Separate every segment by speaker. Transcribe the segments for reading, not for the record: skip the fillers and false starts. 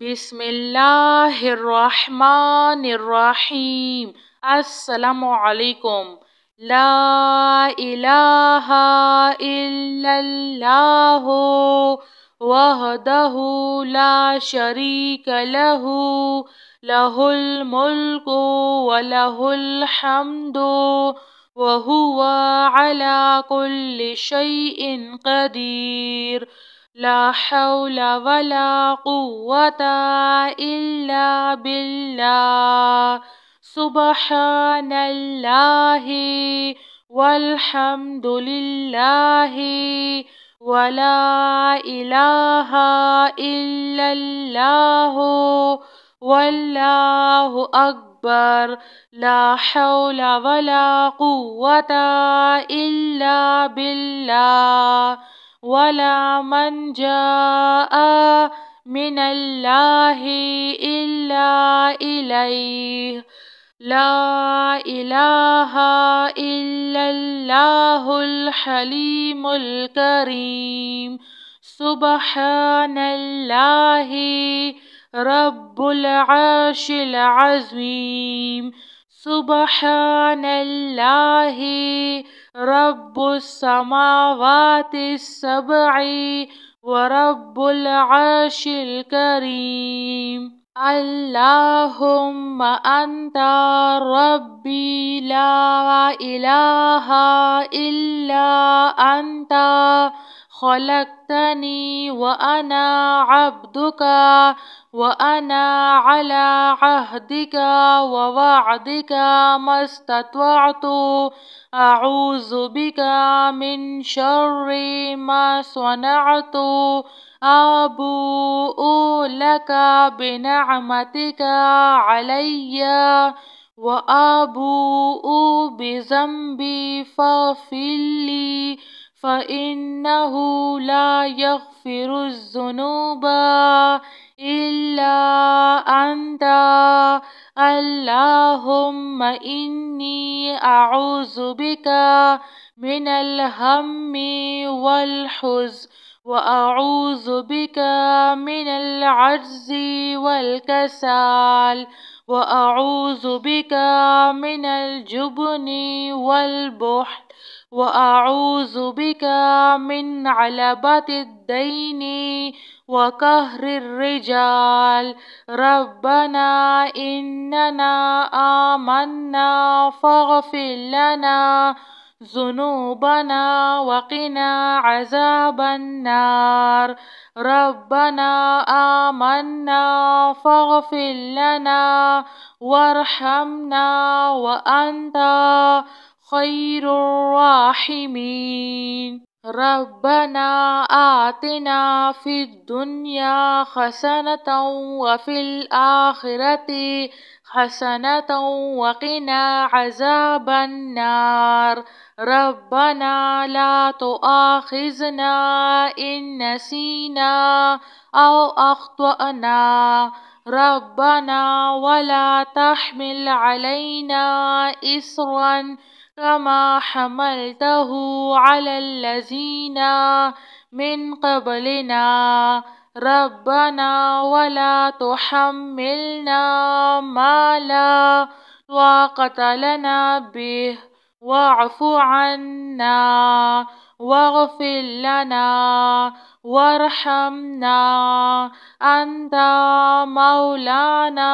Speaker 1: बिस्मिल्लाहिर्रहमानिर्रहीम। अस्सलामुअलैकुम। ला इलाहा इल्लल्लाहु वहदहु ला शरीक लहु लहुल मुल्कु व लहुल हम्दु व हुवा अला कुल्लि शैइन क़दीर। ला हौला वला कुव्वता इल्ला बिल्लाह। सुब्हानल्लाहि वल्हम्दुलिल्लाहि वला इलाहा इल्लल्लाहु वल्लाहु अकबर। ला हौला वला कुव्वता इल्ला बिल्लाह। वला मंजाअ मिनल्लाहि इल्ला इलैह। ला इलाहा इल्लल्लाहुल हलीमुल करीम। सुब्हानल्लाहि रब्बुल अर्शिल अज़ीम। सुब्हानल्लाहि रब्बुस समावातिस सबई व रब्बुल अर्शिल करीम। अल्लाहुम्मा अंता रब्बी ला इलाहा इल्ला अंता खलक़तनी व अना अब्दुका व अना अला अहदिका व वअदिका मस्तत्वअतु अऊज़ु बिका मिन शर्रि मा सनअतु अबूउ लका बिनिअमतिका अलैया व अबूउ बिज़ंबी फ़ग़फ़िरली फ़इन्नहु ला यग़फ़िरुज़्ज़ुनूबा इल्ला अंता। अल्लाहुम्मा इन्नी अऊज़ु बिका मिनल हम्मि वल हुज़्न व अऊज़ु बिका मिनल अज्ज़ि वल कसाल व अऊज़ु बिका मिनल जुब्नि वल बुख्ल व अऊज़ु बिका मिन गलबतिद दैनि व कहरिर रिजाल। रब्बना इन्नना आमन्ना फ़ग़फ़िर लना ज़ुनूबना व क़िना अज़ाबन्नार। रब्बना आमन्ना फ़ग़फ़िर लना वरहमना व अन्ता ख़ैरुर राहिमीन। रब्बना आतिना फ़िद दुनिया हसनतन व फ़िल आखिरति हसनतन व क़िना अज़ाबन्नार। रब्बना ला तुआख़िज़ना इन नसीना औ अख़्तअना। रब्बना वला तहमिल अलैना इस्रन कमा हमलतहु अलल्लज़ीना मिन क़ब्लिना। रब्बना वला तुहम्मिलना मा ला ताक़त लना बिह वअफ़ु अन्ना वग़फ़िर लना वरहमना अन्ता मौलाना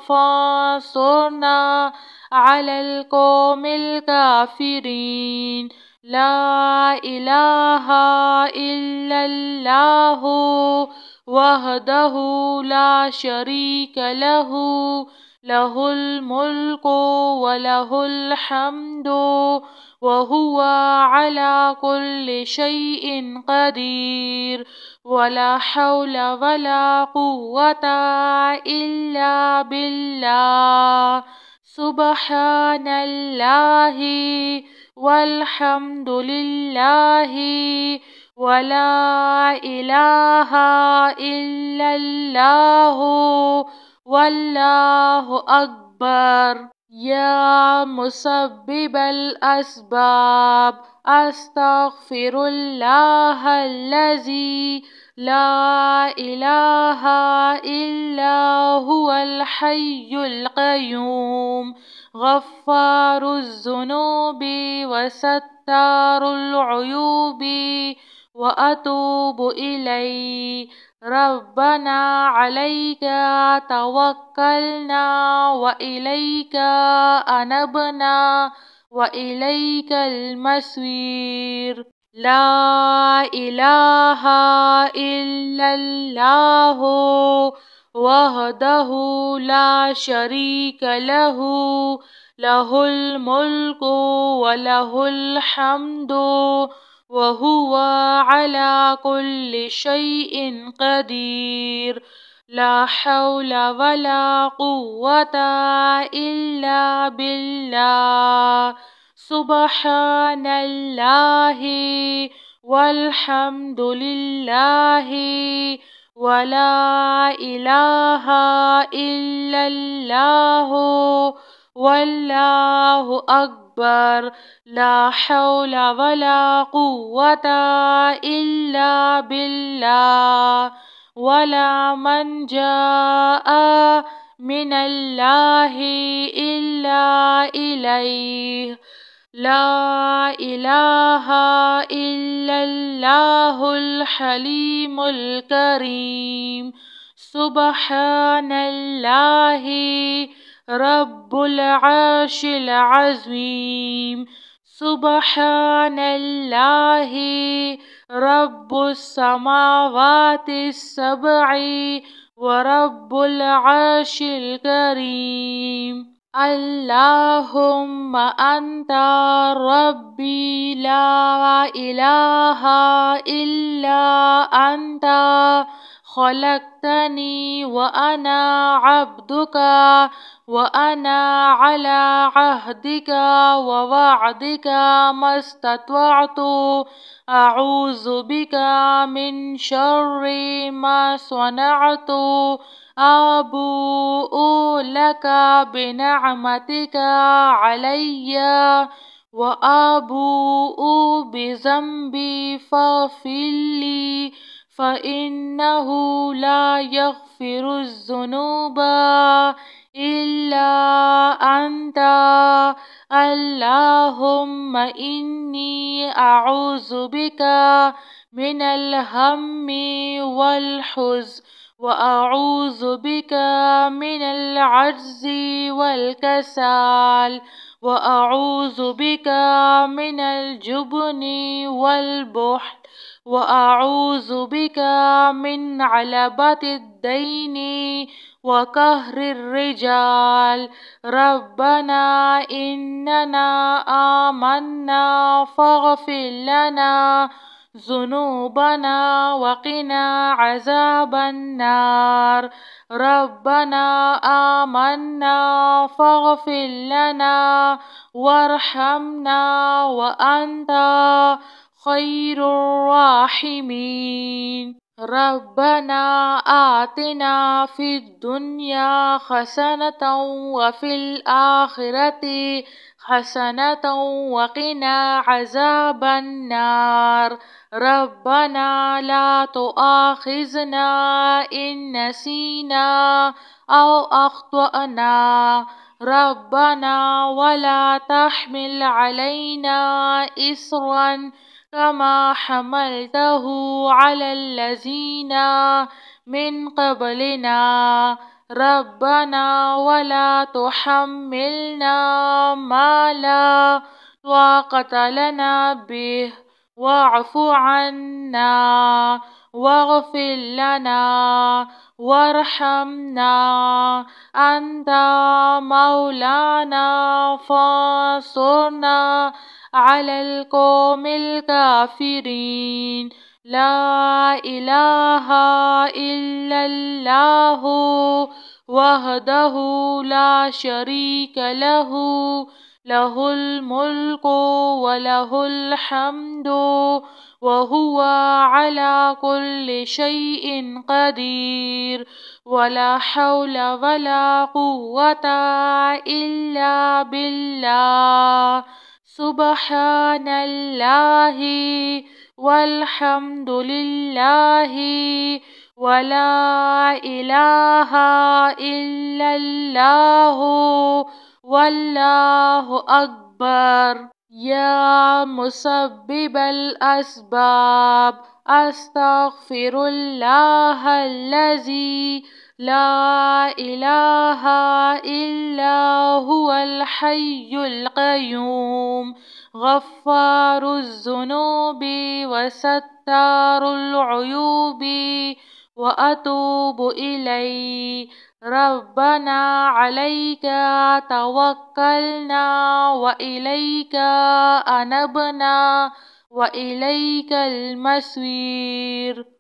Speaker 1: फ़ंसुरना अलल क़ौमिल काफ़िरीन। ला इलाहा इल्लल्लाहु वहदहु ला शरीक लहु लहुल मुल्कु व लहुल हम्दु व हुवा अला कुल्लि शैइन क़दीर। वला हौला वला कुव्वता इल्ला बिल्लाह। सुब्हानल्लाहि वल्हम्दुलिल्लाहि वला इलाहा इल्लल्लाहु वल्लाहु अकबर। या मुसब्बिबल अस्बाब अस्तग़फिरुल्लाहल्लज़ी لا إله إلا هو الحي القيوم غفار الذنوب وستار العيوب وأتوب إليه. ربنا عليك توكلنا وإليك أنبنا وإليك المصير. لا إله إلا الله وحده لا شريك له له الملك وله الحمد وهو على كل شيء قدير. لا حول ولا قوة إلا بالله. سبحان الله والحمد لله ولا إله إلا الله والله أكبر. لا حول ولا قوة إلا بالله. ولا من جاء من الله إلا إليه. لا إله إلا الله الحليم الكريم. سبحان الله رب العرش العظيم. سبحان الله رب السماوات السبع ورب العرش الكريم. اللهم أنت ربي لا إله إلا أنت خلقتني وأنا عبدك وأنا على عهدك ووعدك ما استطعت. أعوذ بك من شر ما صنعت. أبوء لك بنعمتك علي وأبوء بذنبي فاغفر لي فإنه لا يغفر الذنوب إلا أنت. اللهم إني أعوذ بك من الهم والحزن وأعوذ بك من العجز والكسل وأعوذ بك من الجبن والبخل وأعوذ بك من علبة الدين وقهر الرجال. ربنا إننا آمنا فاغفر لنا ذنوبنا وقنا عذاب النار. ربنا آمنا فاغفر لنا وارحمنا وأنت خير الراحمين. ربنا آتنا في الدنيا حسنة وفي الآخرة حسنة وقنا عذاب النار. ربنا لا تؤاخذنا إن نسينا أو أخطأنا. ربنا ولا تحمل علينا إصرا كما حملته على الذين من قبلنا. ربنا ولا تحملنا ما لا طاقة لنا به واعف عنا واغفر لنا وارحمنا أنت مولانا فانصرنا على القوم الكافرين. لا إله إلا الله وحده لا شريك له له الملك وله الحمد وهو على كل شيء قدير. ولا حول ولا قوة إلا بالله. سبحان الله والحمد لله ولا إله إلا الله والله أكبر. يا مسبب الأسباب أستغفر الله الذي لا إله إلا هو الحي القيوم غفار الذنوب وستار العيوب وأتوب إليه. ربنا عليك توكلنا وإليك أنبنا وإليك المصير.